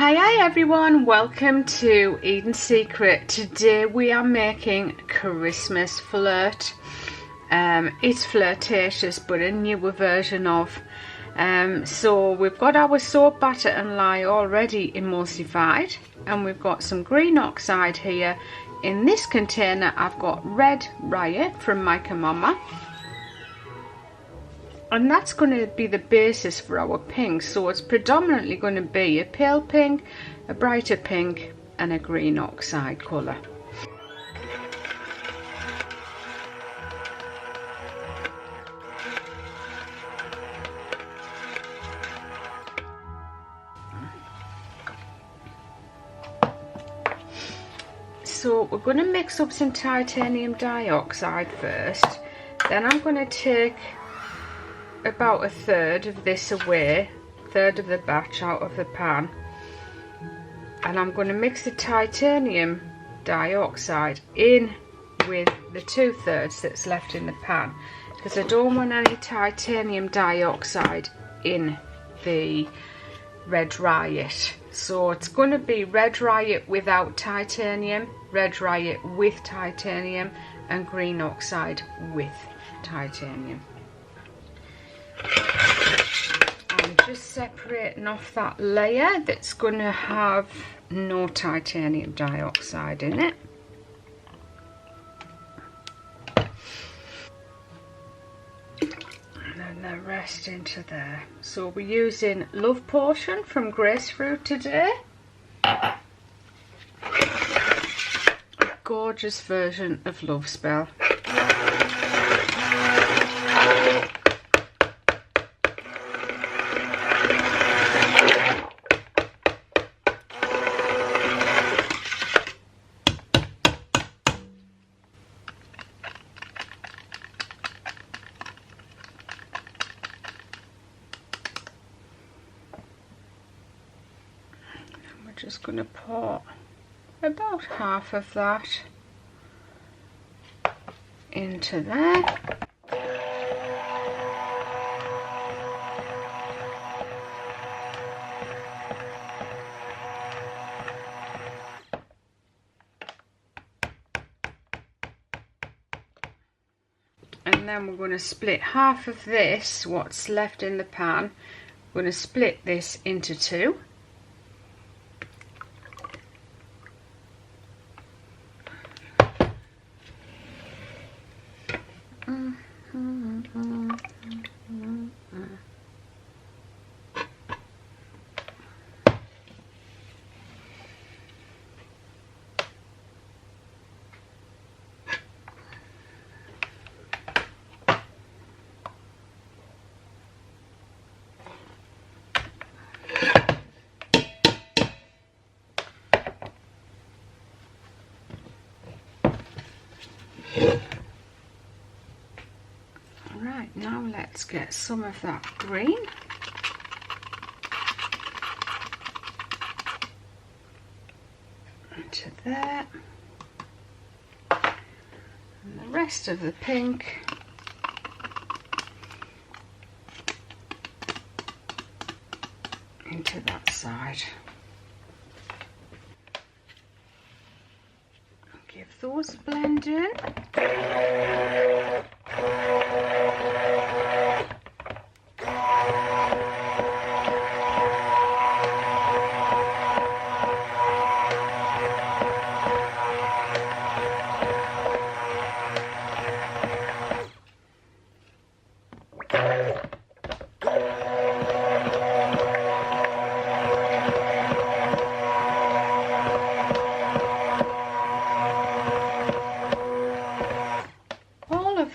Hi everyone, welcome to Eden's Secret. Today we are making Christmas flirt. It's Flirtatious but a newer version of. So we've got our soap, batter and lye already emulsified, and we've got some green oxide here. In this container I've got red riot from Micah Mama, and that's going to be the basis for our pink. So it's predominantly going to be a pale pink, a brighter pink and a green oxide colour. So we're going to mix up some titanium dioxide first, then I'm going to take about a third of this away, third of the batch out of the pan, and I'm going to mix the titanium dioxide in with the 2/3 that's left in the pan, because I don't want any titanium dioxide in the red riot. So it's going to be red riot without titanium, red riot with titanium, and green oxide with titanium. I'm just separating off that layer that's going to have no titanium dioxide in it. And then the rest into there. So we're using Love Potion from Grace Fruit today. A gorgeous version of Love Spell. Just going to pour about half of that into there. And then we're going to split half of this, what's left in the pan, we're going to split this into two. Right, now let's get some of that green. Into there. And the rest of the pink into that side. Give those a blend in.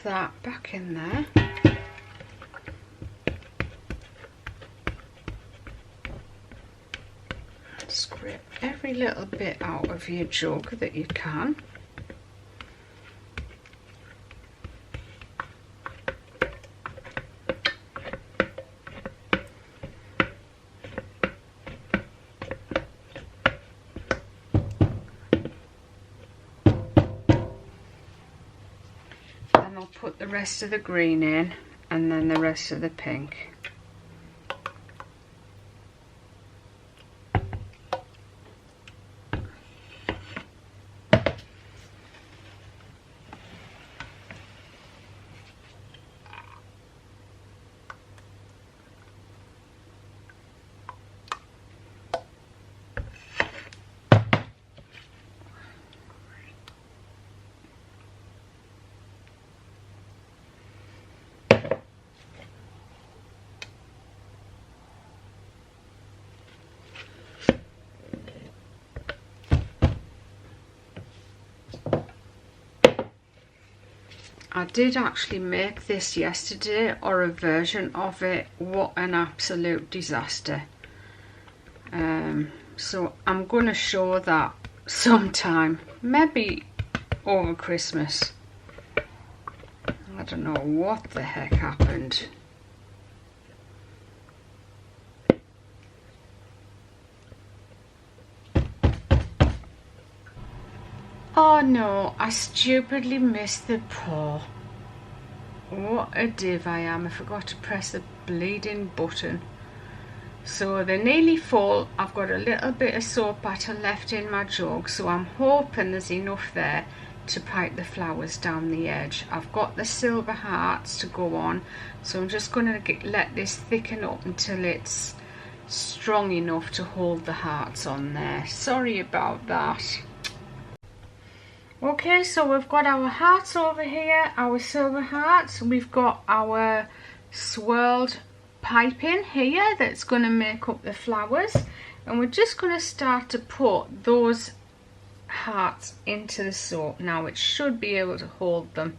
That back in there. Scrape every little bit out of your jug that you can. I'll put the rest of the green in and then the rest of the pink. I did actually make this yesterday, or a version of it. What an absolute disaster. So I'm going to show that sometime, maybe over Christmas. I don't know what the heck happened. Oh no, I stupidly missed the pour. What a div I am. I forgot to press the bleeding button. So they're nearly full. I've got a little bit of soap batter left in my jug, so I'm hoping there's enough there to pipe the flowers down the edge. I've got the silver hearts to go on, so I'm just going to let this thicken up until it's strong enough to hold the hearts on there. Sorry about that. Okay, so we've got our hearts over here, our silver hearts. We've got our swirled piping here that's going to make up the flowers, and we're just going to start to put those hearts into the soap. Now it should be able to hold them.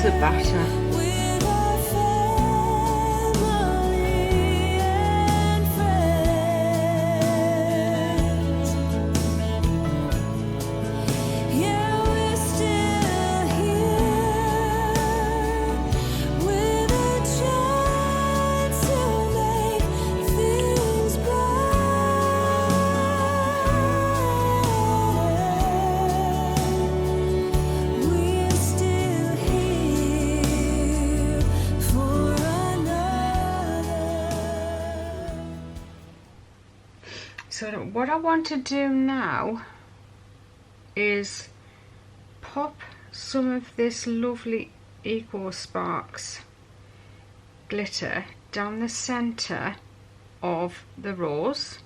The batter. So what I want to do now is pop some of this lovely Eco Sparks glitter down the centre of the rose.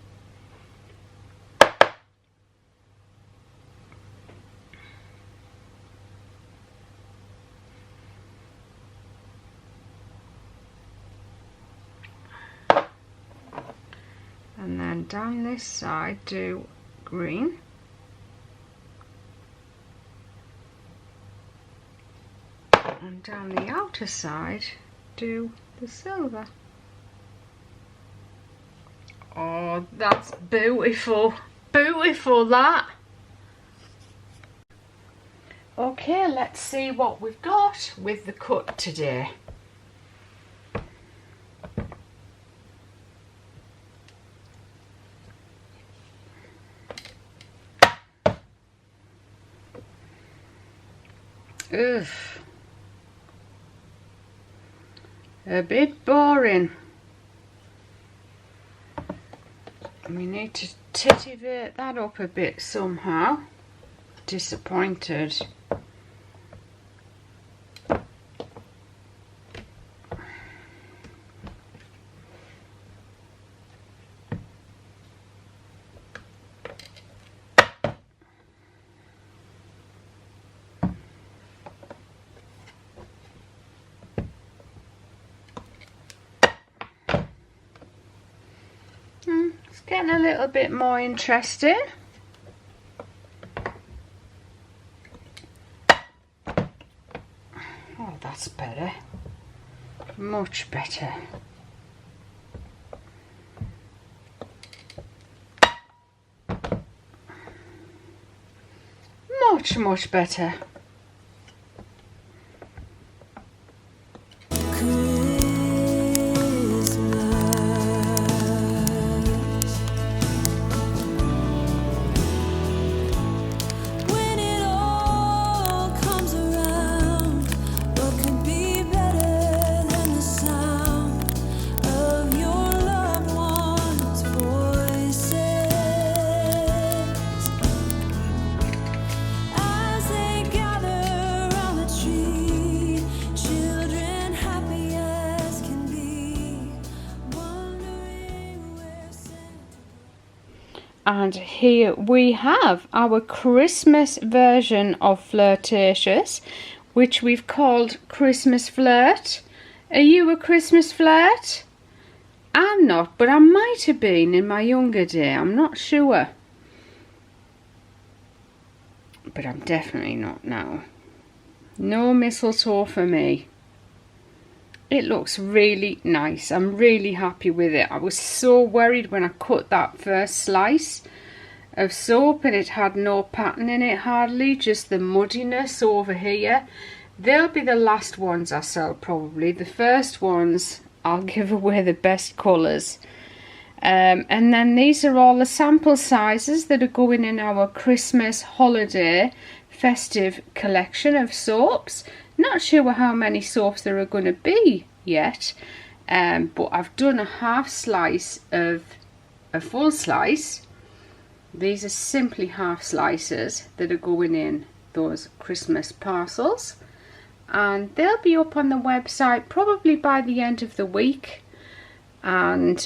And then down this side do green. And down the outer side do the silver. Oh, that's beautiful. Beautiful, that. Okay, let's see what we've got with the cut today. Ugh. A bit boring. We need to titivate that up a bit somehow. Disappointed. getting a little bit more interesting. Oh, that's better. Much better. Much better. And here we have our Christmas version of Flirtatious, which we've called Christmas Flirt. Are you a Christmas flirt? I'm not, but I might have been in my younger day. I'm not sure. But I'm definitely not now. No mistletoe for me. It looks really nice. I'm really happy with it. I was so worried when I cut that first slice of soap and it had no pattern in it hardly, just the muddiness over here. They'll be the last ones I sell probably. The first ones I'll give away the best colours. And then these are all the sample sizes that are going in our Christmas holiday festive collection of soaps. Not sure how many soaps there are going to be yet, but I've done a half slice of a full slice. These are simply half slices that are going in those Christmas parcels, and they'll be up on the website probably by the end of the week. And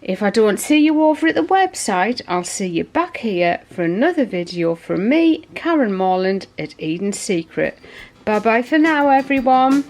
if I don't see you over at the website, I'll see you back here for another video from me, Karen Morland at Eden Secret. Bye bye for now, everyone.